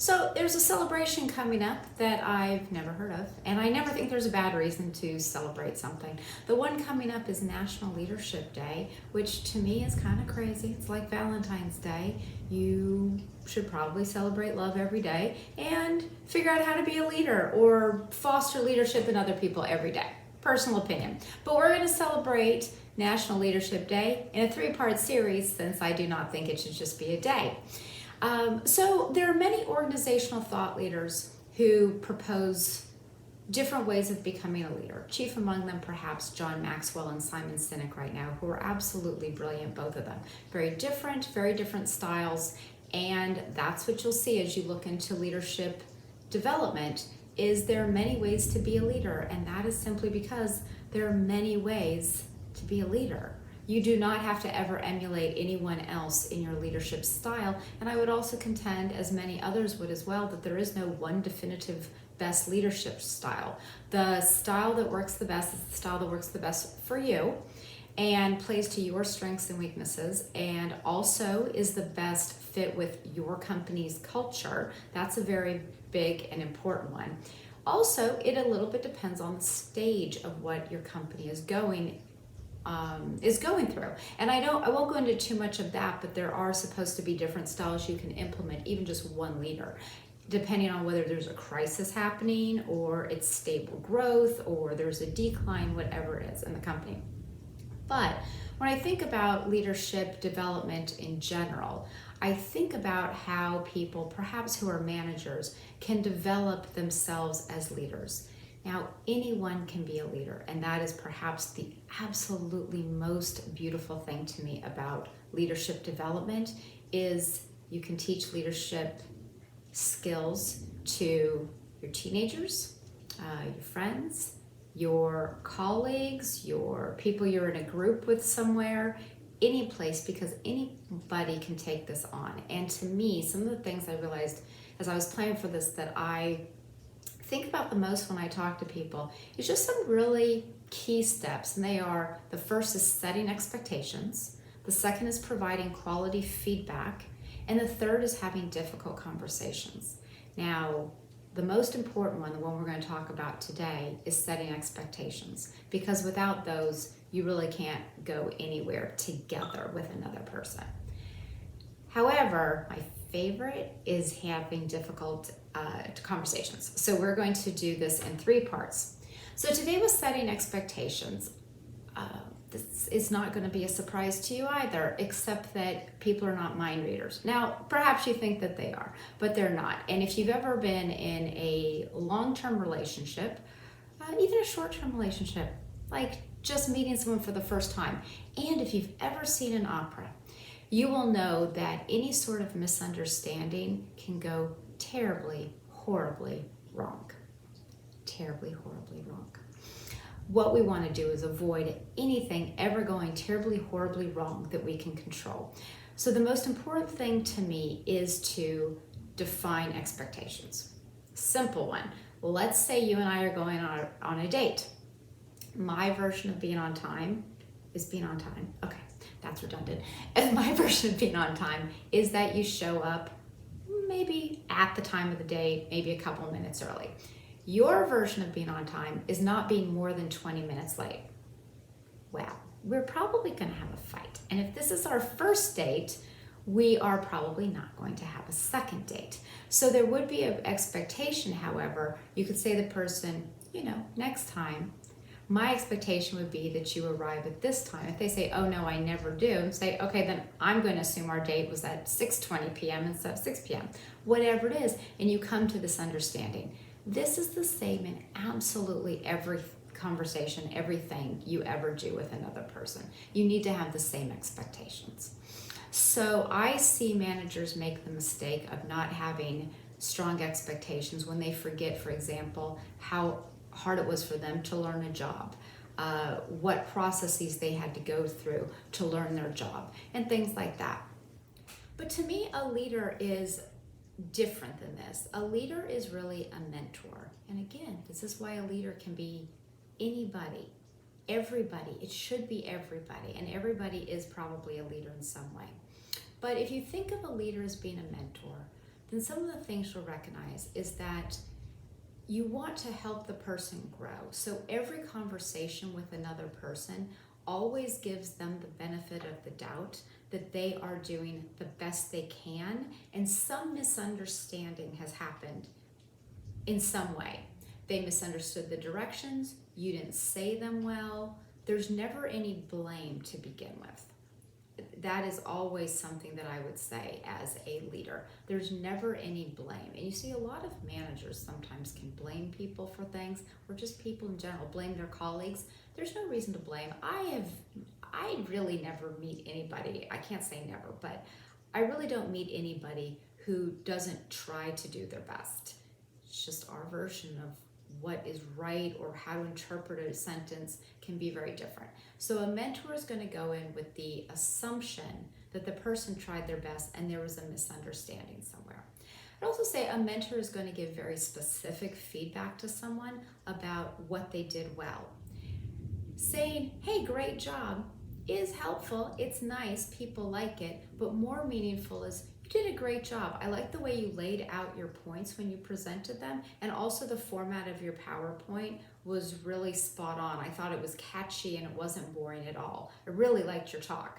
So there's a celebration coming up that I've never heard of, and I never think there's a bad reason to celebrate something. The one coming up is National Leadership Day, which to me is kind of crazy. It's like Valentine's Day. You should probably celebrate love every day and figure out how to be a leader or foster leadership in other people every day. Personal opinion. But we're going to celebrate National Leadership Day in a 3-part series since I do not think it should just be a day. So there are many organizational thought leaders who propose different ways of becoming a leader. Chief among them, perhaps John Maxwell and Simon Sinek right now, who are absolutely brilliant, both of them. Very different styles, and that's what you'll see as you look into leadership development, is there are many ways to be a leader, and that is simply because there are many ways to be a leader. You do not have to ever emulate anyone else in your leadership style. And I would also contend, as many others would as well, that there is no one definitive best leadership style. The style that works the best is the style that works the best for you and plays to your strengths and weaknesses, and also is the best fit with your company's culture. That's a very big and important one. Also, it a little bit depends on the stage of what your company is going through. And I won't go into too much of that, but there are supposed to be different styles you can implement, even just one leader, depending on whether there's a crisis happening or it's stable growth or there's a decline, whatever it is in the company. But when I think about leadership development in general, I think about how people, perhaps who are managers, can develop themselves as leaders. Now, anyone can be a leader, and that is perhaps the absolutely most beautiful thing to me about leadership development is you can teach leadership skills to your teenagers, your friends, your colleagues, your people you're in a group with somewhere, any place, because anybody can take this on. And to me, some of the things I realized as I was planning for this that I think about the most when I talk to people is just some really key steps. And they are, the first is setting expectations. The second is providing quality feedback. And the third is having difficult conversations. Now, the most important one, the one we're going to talk about today, is setting expectations. Because without those, you really can't go anywhere together with another person. However, my favorite is having difficult conversations. So we're going to do this in 3 parts. So today with setting expectations, this is not going to be a surprise to you either, except that people are not mind readers. Now, perhaps you think that they are, but they're not. And if you've ever been in a long-term relationship, even a short-term relationship, like just meeting someone for the first time, and if you've ever seen an opera, you will know that any sort of misunderstanding can go terribly, horribly wrong. Terribly, horribly wrong. What we want to do is avoid anything ever going terribly, horribly wrong that we can control. So the most important thing to me is to define expectations. Simple one. Let's say you and I are going on a date. My version of being on time is being on time. Okay. That's redundant. And my version of being on time is that you show up maybe at the time of the day, maybe a couple minutes early. Your version of being on time is not being more than 20 minutes late. Well, we're probably going to have a fight. And if this is our first date, we are probably not going to have a second date. So there would be an expectation, however, you could say to the person, next time, my expectation would be that you arrive at this time. If they say, oh no, I never do, say, okay, then I'm going to assume our date was at 6:20 p.m. instead of 6 p.m., whatever it is, and you come to this understanding. This is the same in absolutely every conversation, everything you ever do with another person. You need to have the same expectations. So I see managers make the mistake of not having strong expectations when they forget, for example, how hard it was for them to learn a job, what processes they had to go through to learn their job, and things like that. But to me, a leader is different than this. A leader is really a mentor. And again, this is why a leader can be anybody, everybody. It should be everybody, and everybody is probably a leader in some way. But if you think of a leader as being a mentor, then some of the things you'll recognize is that you want to help the person grow. So every conversation with another person always gives them the benefit of the doubt that they are doing the best they can, and some misunderstanding has happened in some way. They misunderstood the directions, you didn't say them well. There's never any blame to begin with. That is always something that I would say as a leader. There's never any blame. And you see a lot of managers sometimes can blame people for things, or just people in general, blame their colleagues. There's no reason to blame. I really never meet anybody, I can't say never, but I really don't meet anybody who doesn't try to do their best. It's just our version of what is right or how to interpret a sentence can be very different. So a mentor is going to go in with the assumption that the person tried their best and there was a misunderstanding somewhere. I'd also say a mentor is going to give very specific feedback to someone about what they did well. Saying, hey, great job is helpful, it's nice, people like it, but more meaningful is, you did a great job. I like the way you laid out your points when you presented them, and also the format of your PowerPoint was really spot on. I thought it was catchy and it wasn't boring at all. I really liked your talk.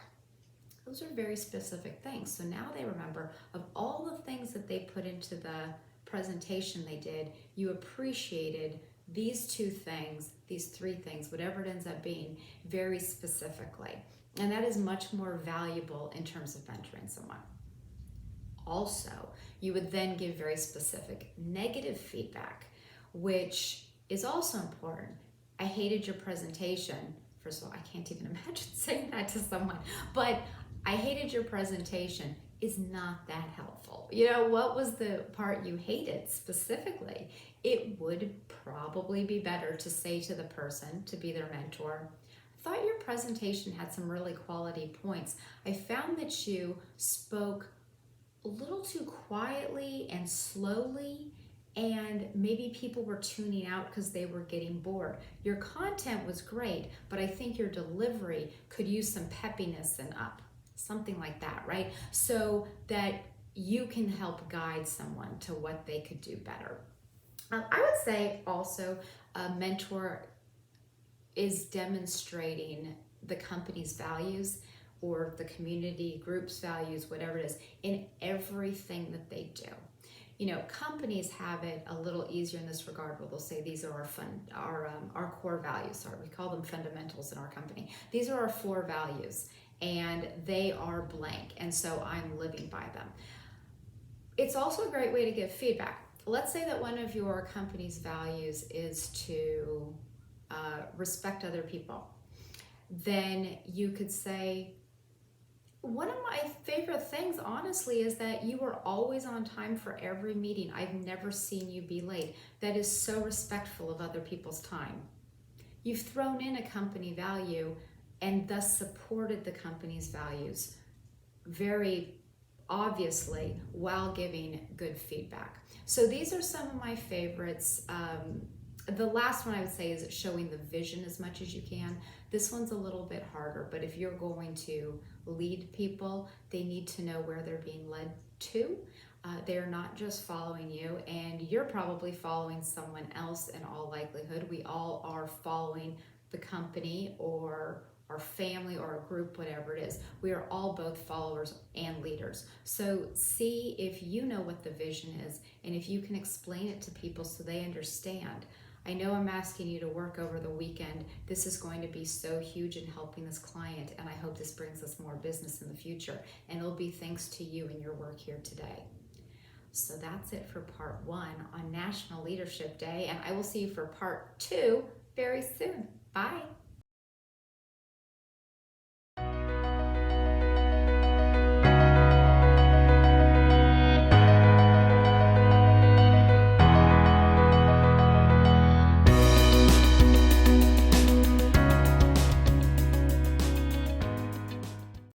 Those are very specific things. So now they remember, of all the things that they put into the presentation they did, you appreciated these 2 things, these 3 things, whatever it ends up being, very specifically. And that is much more valuable in terms of mentoring someone. Also, you would then give very specific negative feedback, which is also important. I hated your presentation. First of all, I can't even imagine saying that to someone, but I hated your presentation is not that helpful. You know, what was the part you hated specifically? It would probably be better to say to the person, to be their mentor, I thought your presentation had some really quality points. I found that you spoke a little too quietly and slowly, and maybe people were tuning out because they were getting bored. Your content was great, but I think your delivery could use some peppiness and up. Something like that, right? So that you can help guide someone to what they could do better. I would say also a mentor is demonstrating the company's values or the community group's values, whatever it is, in everything that they do. You know, companies have it a little easier in this regard where they'll say these are our core values. Sorry, we call them fundamentals in our company. These are our 4 values, and they are blank, and so I'm living by them. It's also a great way to give feedback. Let's say that one of your company's values is to respect other people. Then you could say, one of my favorite things, honestly, is that you are always on time for every meeting. I've never seen you be late. That is so respectful of other people's time. You've thrown in a company value and thus supported the company's values very obviously while giving good feedback. So these are some of my favorites. The last one I would say is showing the vision as much as you can. This one's a little bit harder, but if you're going to lead people, they need to know where they're being led to. They're not just following you, and you're probably following someone else in all likelihood. We all are following the company or our family or a group, whatever it is. We are all both followers and leaders. So see if you know what the vision is and if you can explain it to people so they understand. I know I'm asking you to work over the weekend. This is going to be so huge in helping this client, and I hope this brings us more business in the future, and it'll be thanks to you and your work here today. So that's it for part 1 on National Leadership Day, and I will see you for part 2 very soon. Bye.